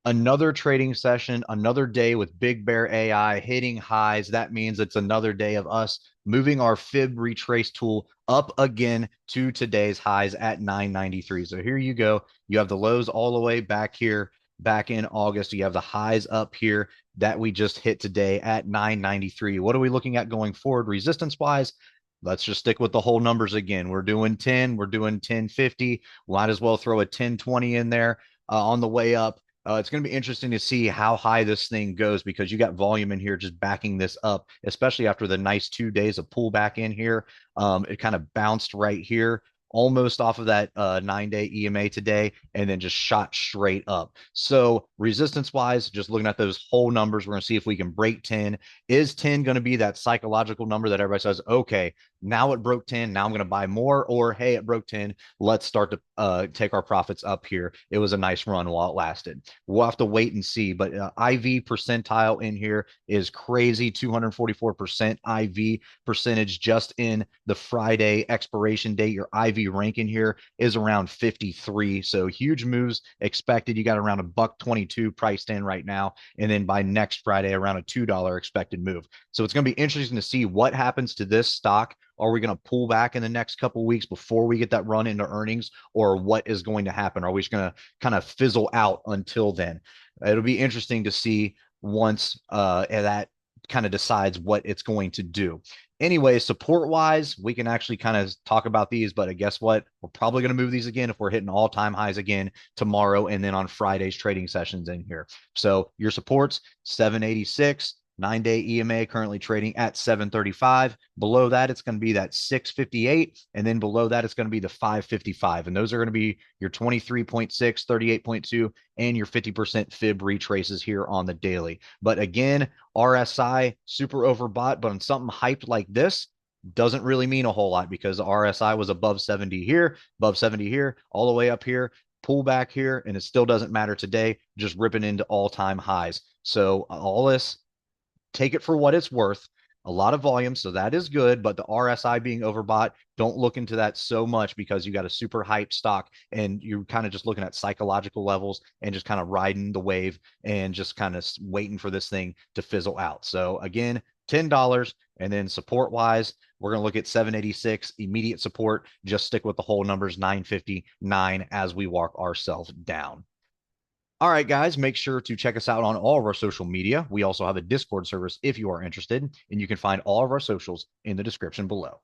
Another trading session, another day with Bigbear.ai hitting highs. That means it's another day of us moving our fib retrace tool up again to today's highs at 993. So here you go. You have the lows all the way back here, back in August. You have the highs up here that we just hit today at 993. What are we looking at going forward resistance wise? Let's just stick with the whole numbers again. We're doing 10, we're doing 1050. Might as well throw a 1020 in there on the way up. It's going to be interesting to see how high this thing goes because you got volume in here just backing this up, especially after the nice 2 days of pullback in here. It kind of bounced right here, almost off of that 9-day EMA today, and then just shot straight up. So resistance wise, just looking at those whole numbers, we're going to see if we can break 10. Is 10 going to be that psychological number that everybody says, okay, now it broke 10, now I'm going to buy more, or hey, it broke 10, let's start to take our profits up here. It was a nice run while it lasted. We'll have to wait and see, but IV percentile in here is crazy. 244% IV percentage just in the Friday expiration date. Your IV rank in here is around 53. So huge moves expected. You got around a $1.22 priced in right now. And then by next Friday, around a $2 expected move. So it's going to be interesting to see what happens to this stock. Are we going to pull back in the next couple of weeks before we get that run into earnings, or what is going to happen? Are we just going to kind of fizzle out until then? It'll be interesting to see once that kind of decides what it's going to do. Anyway, support wise, we can actually kind of talk about these, but guess what? We're probably going to move these again if we're hitting all-time highs again tomorrow and then on Friday's trading sessions in here. So your supports 786, 9-day EMA currently trading at 735. Below that, it's going to be that 658. And then below that, it's going to be the 555. And those are going to be your 23.6, 38.2, and your 50% fib retraces here on the daily. But again, RSI super overbought, but on something hyped like this, doesn't really mean a whole lot because RSI was above 70 here, above 70 here, all the way up here, pull back here, and it still doesn't matter today, just ripping into all-time highs. So all this, take it for what it's worth. A lot of volume, so that is good, but the RSI being overbought, don't look into that so much because you got a super hyped stock and you're kind of just looking at psychological levels and just kind of riding the wave and just kind of waiting for this thing to fizzle out. So again, $10, and then support wise, we're going to look at 786 immediate support. Just stick with the whole numbers, 959 as we walk ourselves down. All right, guys, make sure to check us out on all of our social media. We also have a Discord service if you are interested, and you can find all of our socials in the description below.